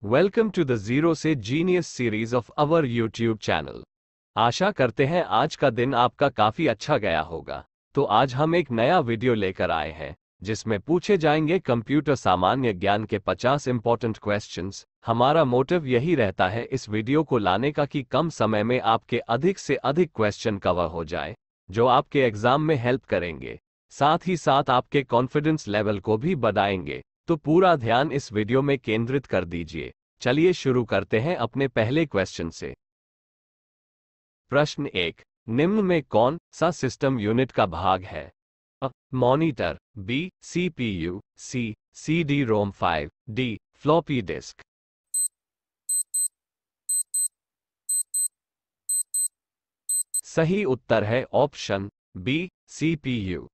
Welcome to the zero से genius series of our YouTube channel. आशा करते हैं आज का दिन आपका काफी अच्छा गया होगा। तो आज हम एक नया वीडियो लेकर आए हैं जिसमें पूछे जाएंगे कंप्यूटर सामान्य ज्ञान के 50 इंपॉर्टेंट क्वेश्चंस। हमारा मोटिव यही रहता है इस वीडियो को लाने का कि कम समय में आपके अधिक से अधिक क्वेश्चन कवर हो जाए जो आपके एग्जाम में हेल्प करेंगे, साथ ही साथ आपके कॉन्फिडेंस लेवल को भी बढ़ाएंगे। तो पूरा ध्यान इस वीडियो में केंद्रित कर दीजिए। चलिए शुरू करते हैं अपने पहले क्वेश्चन से। प्रश्न 1, निम्न में कौन सा सिस्टम यूनिट का भाग है? अ monitor, B CPU, C CD ROM 5, D floppy disk. सही उत्तर है ऑप्शन बी सीपीयू।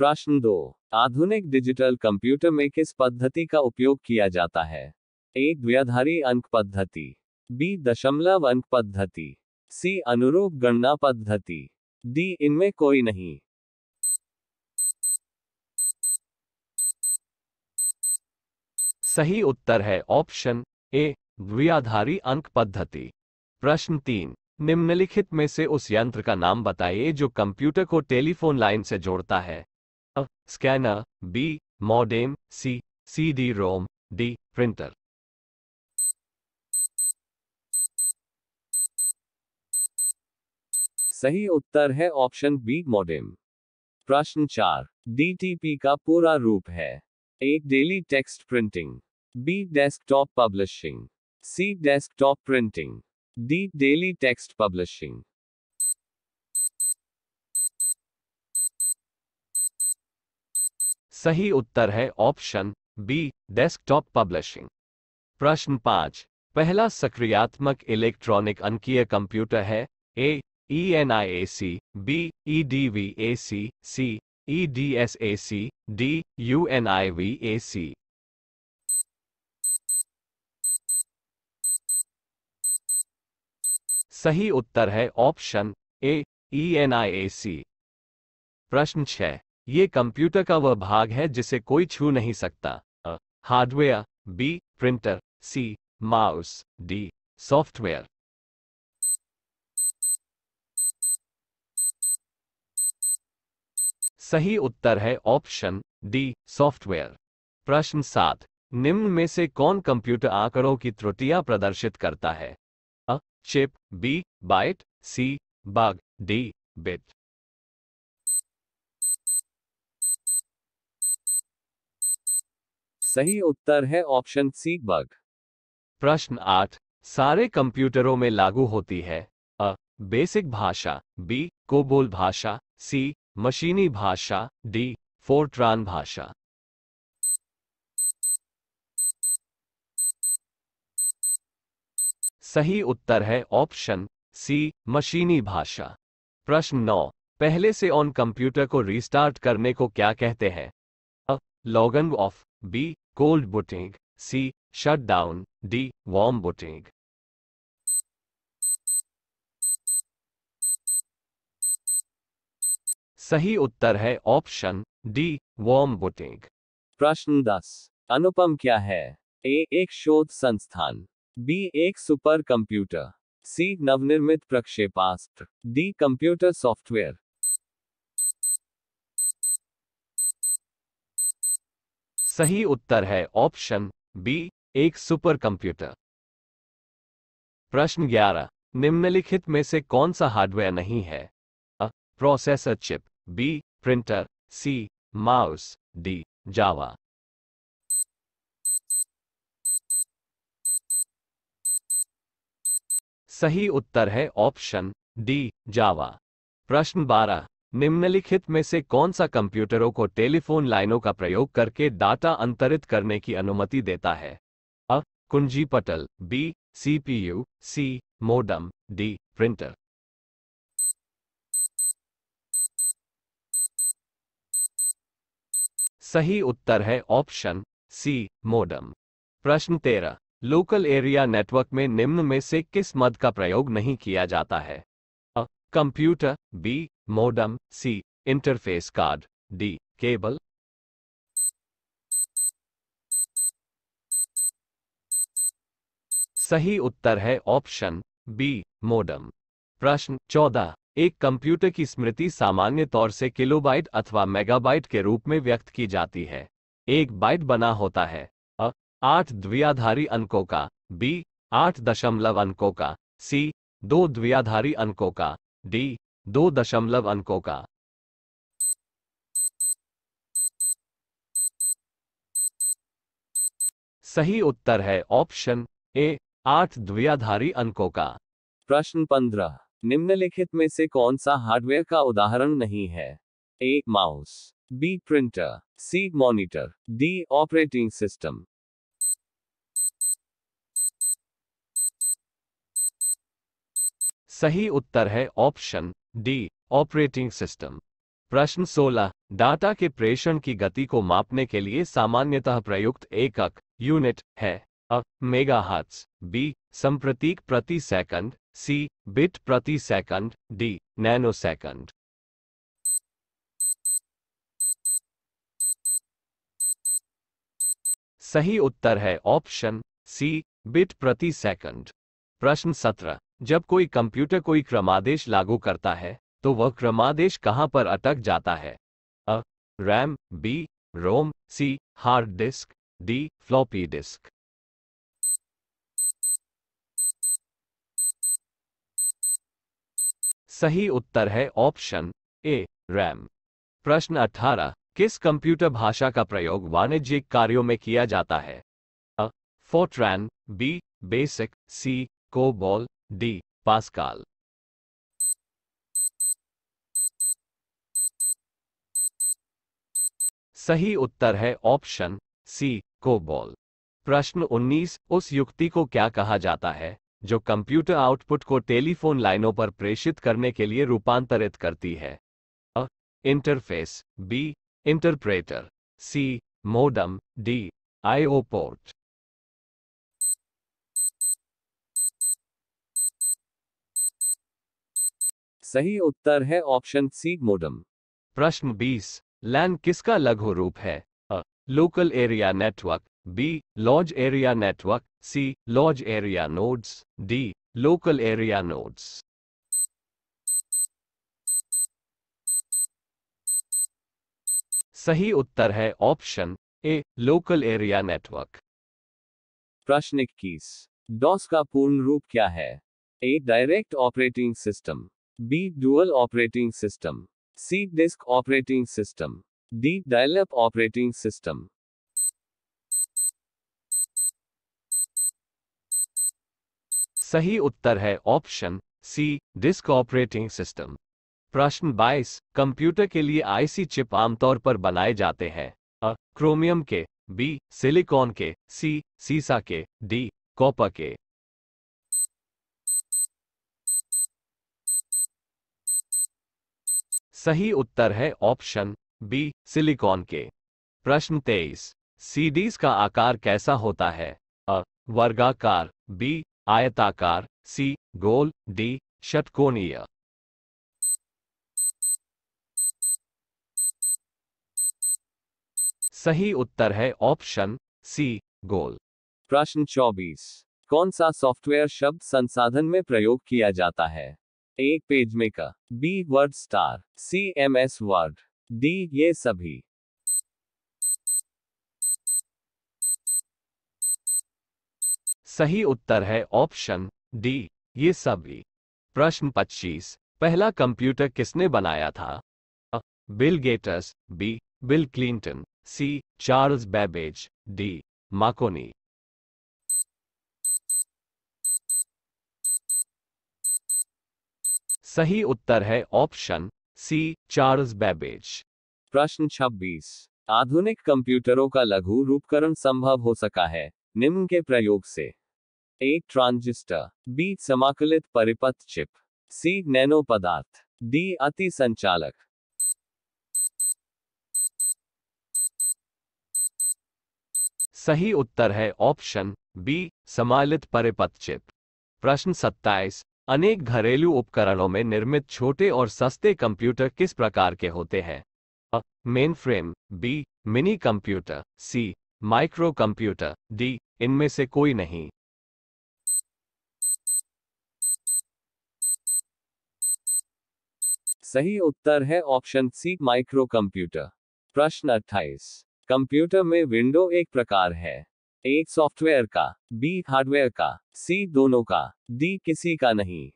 प्रश्न 2, आधुनिक डिजिटल कंप्यूटर में किस पद्धति का उपयोग किया जाता है? ए द्विआधारी अंक पद्धति, बी दशमलव अंक पद्धति, सी अनुरूप गणना पद्धति, डी इनमें कोई नहीं। सही उत्तर है ऑप्शन ए द्विआधारी अंक पद्धति। प्रश्न 3, निम्नलिखित में से उस यंत्र का नाम बताइए जो कंप्यूटर को टेलीफोन लाइन से जोड़ता है? अ स्कैनर, बी मॉडेम, सी सीडी रोम, डी प्रिंटर। सही उत्तर है ऑप्शन बी मॉडेम। प्रश्न 4, डीटीपी का पूरा रूप है? A daily text printing, B desktop publishing, C desktop printing, D daily text publishing. सही उत्तर है ऑप्शन बी डेस्कटॉप पब्लिशिंग। प्रश्न 5, पहला सक्रियात्मक इलेक्ट्रॉनिक अंकीय कंप्यूटर है? ए ENIAC, बी EDVAC, सी EDSAC, डी UNIVAC। सही उत्तर है ऑप्शन ए ENIAC। प्रश्न 6, ये कंप्यूटर का वह भाग है जिसे कोई छू नहीं सकता? अ hardware, B printer, C mouse, D software. सही उत्तर है ऑप्शन डी सॉफ्टवेयर। प्रश्न 7, निम्न में से कौन कंप्यूटर आंकड़ों की त्रुटियां प्रदर्शित करता है? अ chip, B byte, C bug, D bit. सही उत्तर है ऑप्शन सी बग। प्रश्न 8, सारे कंप्यूटरों में लागू होती है? अ बेसिक भाषा, बी कोबोल भाषा, सी मशीनी भाषा, डी फोर्ट्रान भाषा। सही उत्तर है ऑप्शन सी मशीनी भाषा। प्रश्न 9, पहले से ऑन कंप्यूटर को रीस्टार्ट करने को क्या कहते हैं? A logon off, B cold booting, C shut down, D warm booting. सही उत्तर है ऑप्शन डी वार्म बूटिंग। प्रश्न 10, अनुपम क्या है? ए एक शोध संस्थान, बी एक सुपर कंप्यूटर, सी नवनिर्मित प्रक्षेपास्त्र, डी कंप्यूटर सॉफ्टवेयर। सही उत्तर है ऑप्शन बी एक सुपर कंप्यूटर। प्रश्न 11, निम्नलिखित में से कौन सा हार्डवेयर नहीं है? A processor chip, B printer, C mouse, D Java. सही उत्तर है ऑप्शन डी जावा। प्रश्न 12, निम्नलिखित में से कौन सा कंप्यूटरों को टेलीफोन लाइनों का प्रयोग करके डाटा अंतरित करने की अनुमति देता है? अ कुंजी पटल, बी सीपीयू, सी मोडम, डी प्रिंटर। सही उत्तर है ऑप्शन सी मोडम। प्रश्न 13, लोकल एरिया नेटवर्क में निम्न में से किस मद का प्रयोग नहीं किया जाता है? अ computer, B modem, C interface card, D cable. सही उत्तर है ऑप्शन बी, मोडम। प्रश्न 14। एक कंप्यूटर की स्मृति सामान्य तौर से किलोबाइट अथवा मेगाबाइट के रूप में व्यक्त की जाती है। एक बाइट बना होता है अ 8 द्विआधारी अंकों का, बी 8 दशमलव अंकों का, सी 2 द्विआधारी अंकों का, डी 2 दशमलव अंकों का। सही उत्तर है ऑप्शन ए, 8 द्विआधारी अंकों का। प्रश्न 15। निम्नलिखित में से कौन सा हार्डवेयर का उदाहरण नहीं है? A mouse, B printer, C monitor, D operating system. सही उत्तर है ऑप्शन डी, ऑपरेटिंग सिस्टम। प्रश्न 16। डाटा के प्रेषण की गति को मापने के लिए सामान्यतः प्रयुक्त एकक यूनिट है अ मेगाहर्ट्ज, बी संप्रतीक प्रति सेकंड, सी बिट प्रति सेकंड, डी नैनोसेकंड। सही उत्तर है ऑप्शन सी, बिट प्रति सेकंड। प्रश्न 17। जब कोई कंप्यूटर कोई क्रमादेश लागू करता है तो वह क्रमादेश कहां पर अटक जाता है? A RAM, B ROM, C hard disk, D floppy disk. सही उत्तर है ऑप्शन ए, रैम। प्रश्न 18। किस कंप्यूटर भाषा का प्रयोग वाणिज्यिक कार्यों में किया जाता है? अ Fortran, B BASIC, C COBOL, D pascal. सही उत्तर है ऑप्शन सी, कोबॉल। प्रश्न 19। उस युक्ति को क्या कहा जाता है जो कंप्यूटर आउटपुट को टेलीफोन लाइनों पर प्रेषित करने के लिए रूपांतरित करती है? अ interface, B interpreter, C modem, D IO port. सही उत्तर है ऑप्शन सी, मोडम। प्रश्न 20। लैन किसका लघु रूप है? A local area network, B large area network, C large area nodes, D local area nodes. सही उत्तर है option A, local area network. प्रश्न 21। डॉस का पूर्ण रूप क्या है? A direct operating system, B dual operating system, C disk operating system, D dial up operating system. सही उत्तर है option C, disk operating system. प्रश्न 22। कंप्यूटर के लिए आईसी चिप आमतौर पर बनाए जाते हैं? अ क्रोमियम के, बी सिलिकॉन के, सी सीसा के, डी कॉपर के। सही उत्तर है ऑप्शन बी, सिलिकॉन के। प्रश्न 23। सीडीज का आकार कैसा होता है? अ वर्गाकार, बी आयताकार, सी गोल, डी षटकोणीय। सही उत्तर है ऑप्शन सी, गोल। प्रश्न 24। कौन सा सॉफ्टवेयर शब्द संसाधन में प्रयोग किया जाता है? A page maker, B word star, C MS Word, D ये सभी। सही उत्तर है ऑप्शन डी, ये सभी। प्रश्न 25। पहला कंप्यूटर किसने बनाया था? अ Bill Gates, B Bill Clinton, C Charles Babbage, D Marconi. सही उत्तर है ऑप्शन सी, चार्ल्स बेबेज। प्रश्न 26। आधुनिक कंप्यूटरों का लघु रूपकरण संभव हो सका है निम्न के प्रयोग से? ए ट्रांजिस्टर, बी समाकलित परिपथ चिप, सी नैनो पदार्थ, डी अति संचालक। सही उत्तर है ऑप्शन बी, समाकलित परिपथ चिप। प्रश्न 27। अनेक घरेलू उपकरणों में निर्मित छोटे और सस्ते कंप्यूटर किस प्रकार के होते हैं? अ मेनफ्रेम, बी मिनी कंप्यूटर, सी माइक्रो कंप्यूटर, डी इनमें से कोई नहीं। सही उत्तर है ऑप्शन सी माइक्रो कंप्यूटर। प्रश्न 28। कंप्यूटर में विंडो एक प्रकार है। ए सॉफ्टवेयर का, बी हार्डवेयर का, सी दोनों का, डी किसी का नहीं।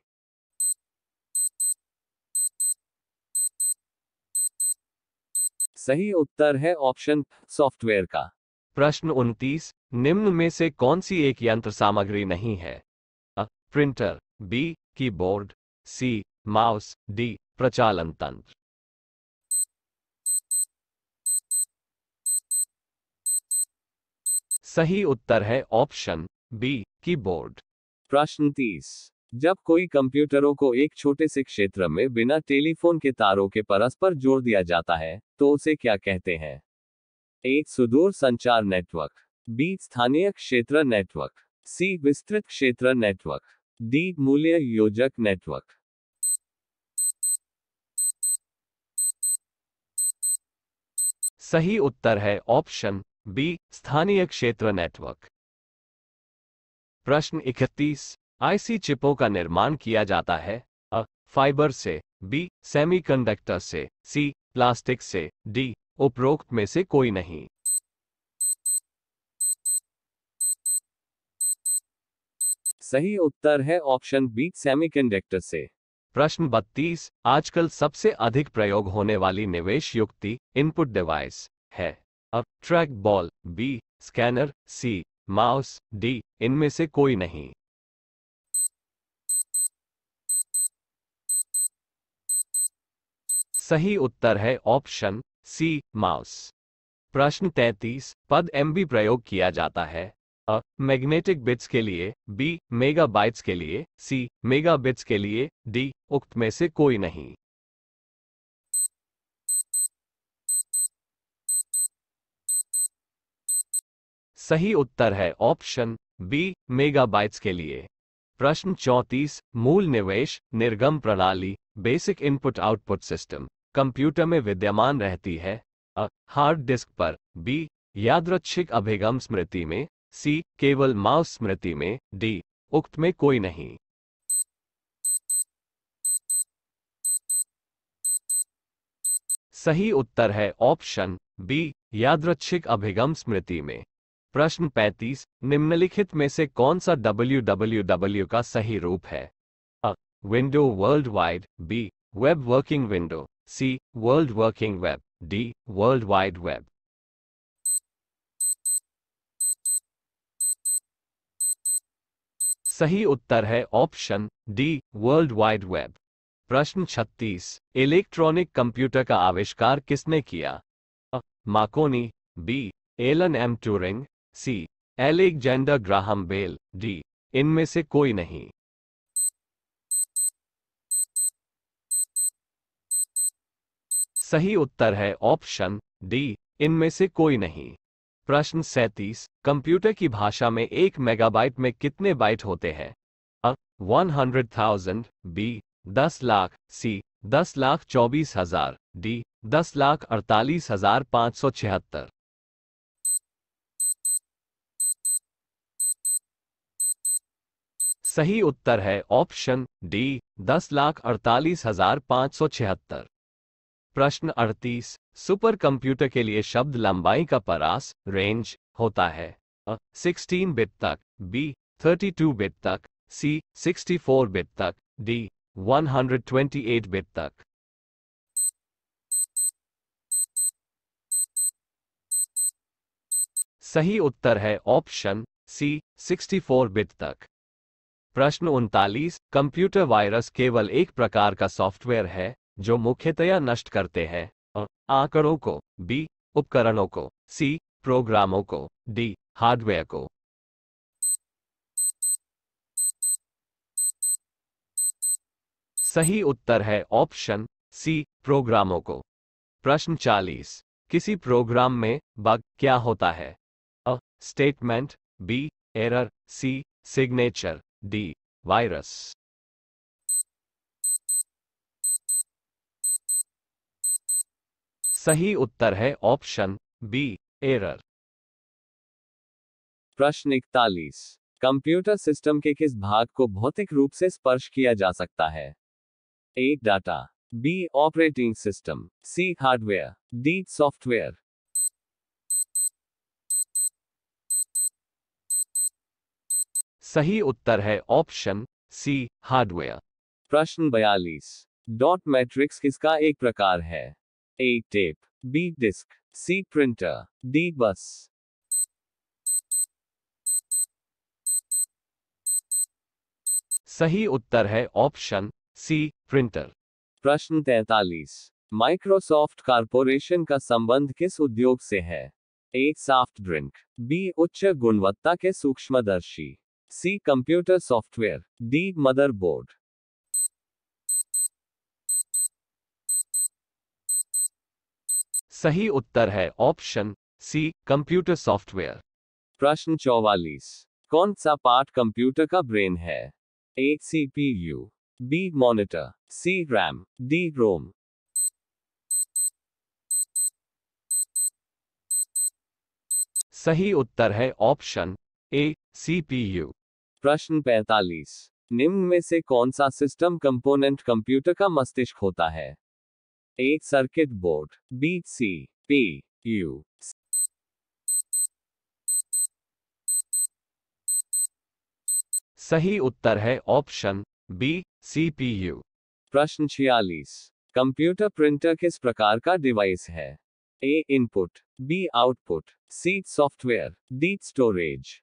सही उत्तर है ऑप्शन सॉफ्टवेयर का। प्रश्न 29। निम्न में से कौन सी एक यंत्र सामग्री नहीं है? अ printer, B keyboard, C mouse, D प्रचालन तंत्र। सही उत्तर है ऑप्शन बी कीबोर्ड। प्रश्न 30। जब कोई कंप्यूटरों को एक छोटे से क्षेत्र में बिना टेलीफोन के तारों के परस्पर जोड़ दिया जाता है तो उसे क्या कहते हैं? ए सुदूर संचार नेटवर्क, बी स्थानीय क्षेत्र नेटवर्क, सी विस्तृत क्षेत्र नेटवर्क, डी मूल्य योजक नेटवर्क। सही उत्तर है ऑप्शन बी स्थानीय क्षेत्र नेटवर्क। प्रश्न 31। आईसी चिपों का निर्माण किया जाता है अ फाइबर से, बी सेमीकंडक्टर से, सी प्लास्टिक से, डी उपरोक्त में से कोई नहीं। सही उत्तर है ऑप्शन बी सेमीकंडक्टर से। प्रश्न 32। आजकल सबसे अधिक प्रयोग होने वाली निवेश युक्ति इनपुट डिवाइस है अ trackball, B scanner, C mouse, D इनमें से कोई नहीं। सही उत्तर है ऑप्शन सी माउस। प्रश्न 33। पद एमबी प्रयोग किया जाता है अ मैग्नेटिक बिट्स के लिए, बी मेगाबाइट्स के लिए, सी मेगाबिट्स के लिए, डी उक्त में से कोई नहीं। सही उत्तर है ऑप्शन बी मेगाबाइट्स के लिए। प्रश्न 34। मूल निवेश निर्गम प्रणाली basic input output system computer में विद्यमान रहती है अ हार्ड डिस्क पर, बी यादृच्छिक अभिगम स्मृति में, सी केवल माउस स्मृति में, डी उक्त में कोई नहीं। सही उत्तर है ऑप्शन बी यादृच्छिक अभिगम स्मृति में। प्रश्न 35। निम्नलिखित में से कौन सा www का सही रूप है? A window world wide, B web working window, C world working web, D world wide web. सही उत्तर है option D world wide web. प्रश्न 36। इलेक्ट्रॉनिक कंप्यूटर का आविष्कार किसने किया? A Marconi, B Alan M Turing, C Alexander Graham Bell, D इनमें से कोई नहीं। सही उत्तर है ऑप्शन डी इनमें से कोई नहीं। प्रश्न 37। कंप्यूटर की भाषा में 1 मेगाबाइट में कितने बाइट होते हैं? अ 100,000, बी 10 लाख, सी 10,24,000, डी 10,48,576। सही उत्तर है ऑप्शन डी 10,48,576। प्रश्न 38। सुपर कंप्यूटर के लिए शब्द लंबाई का परास रेंज होता है अ 16 बिट तक, बी 32 बिट तक, सी 64 बिट तक, डी 128 बिट तक। सही उत्तर है ऑप्शन सी 64 बिट तक। प्रश्न 39। कंप्यूटर वायरस केवल एक प्रकार का सॉफ्टवेयर है जो मुख्यतया नष्ट करते हैं अ आंकड़ों को, बी उपकरणों को, सी प्रोग्रामों को, डी हार्डवेयर को। सही उत्तर है ऑप्शन सी प्रोग्रामों को। प्रश्न 40। किसी प्रोग्राम में बग क्या होता है? अ statement, B error, C signature, D virus. सही उत्तर है ऑप्शन बी एरर। प्रश्न 41। कंप्यूटर सिस्टम के किस भाग को भौतिक रूप से स्पर्श किया जा सकता है? ए data, B. Operating system. C. Hardware. D. Software. सही उत्तर है ऑप्शन सी, हार्डवेयर। प्रश्न 42। डॉट मैट्रिक्स किसका एक प्रकार है? A. Tape, B. Disk, C. Printer, D. Bus. सही उत्तर है ऑप्शन सी, प्रिंटर। प्रश्न 43। माइक्रोसॉफ्ट कॉरपोरेशन का संबंध किस उद्योग से है? A. Soft drink, B. उच्च गुणवत्ता के सूक्ष्मदर्शी, C. Computer software, D. Motherboard. सही उत्तर है ऑप्शन सी, कंप्यूटर सॉफ्टवेयर। प्रश्न 44। कौन सा पार्ट कंप्यूटर का ब्रेन है? A. CPU, B. Monitor, C. RAM, D. रोम। सही उत्तर है ऑप्शन ए, सीपीयू। प्रश्न 45। निम्न में से कौन सा सिस्टम कंपोनेंट कंप्यूटर का मस्तिष्क होता है? A. Circuit board, B. CPU। सही उत्तर है ऑप्शन बी, सीपीयू। प्रश्न 46। कंप्यूटर प्रिंटर किस प्रकार का डिवाइस है? A. Input, B. Output, C. Software, D. Storage.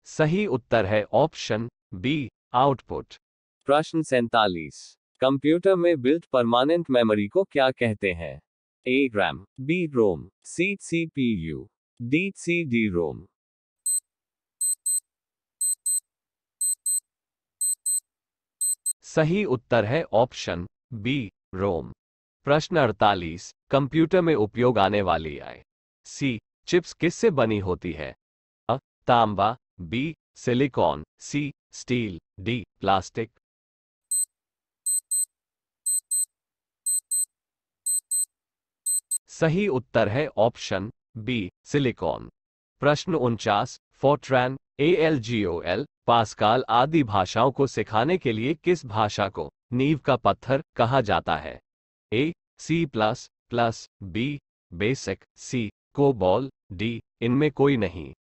सही उत्तर है ऑप्शन बी, आउटपुट। प्रश्न 47। कंप्यूटर में बिल्ट परमानेंट मेमोरी को क्या कहते हैं? A. RAM, B. ROM, C. CPU, D. CD ROM. सही उत्तर है ऑप्शन बी, रोम। प्रश्न 48। कंप्यूटर में उपयोग आने वाली आई सी चिप्स किससे बनी होती है? अ, तांबा, बी, सिलिकॉन, सी, स्टील, डी, प्लास्टिक। सही उत्तर है ऑप्शन बी, सिलिकॉन। प्रश्न 49। फोर्ट्रैन, एएलजीओएल, पास्काल आदि भाषाओं को सिखाने के लिए किस भाषा को नींव का पत्थर कहा जाता है? A, C plus plus, B, BASIC, C, COBOL, D, इनमें कोई नहीं।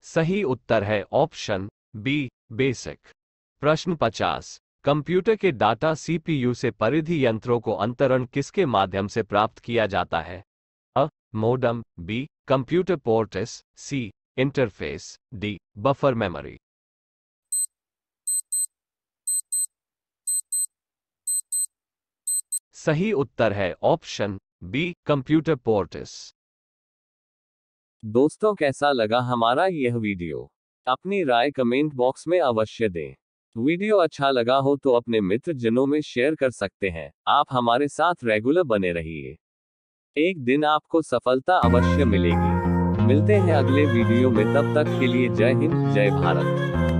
सही उत्तर है ऑप्शन बी, बेसिक। प्रश्न 50। कंप्यूटर के डाटा सीपीयू से परिधि यंत्रों को अंतरण किसके माध्यम से प्राप्त किया जाता है? अ, मोडम, बी, कंप्यूटर पोर्ट्स, सी, इंटरफेस, डी, बफर मेमोरी। सही उत्तर है ऑप्शन बी, कंप्यूटर पोर्ट्स। दोस्तों, कैसा लगा हमारा यह वीडियो? अपनी राय कमेंट बॉक्स में अवश्य दें। वीडियो अच्छा लगा हो तो अपने मित्र जनों में शेयर कर सकते हैं। आप हमारे साथ रेगुलर बने रहिए। एक दिन आपको सफलता अवश्य मिलेगी। मिलते हैं अगले वीडियो में, तब तक के लिए जय हिंद, जय भारत।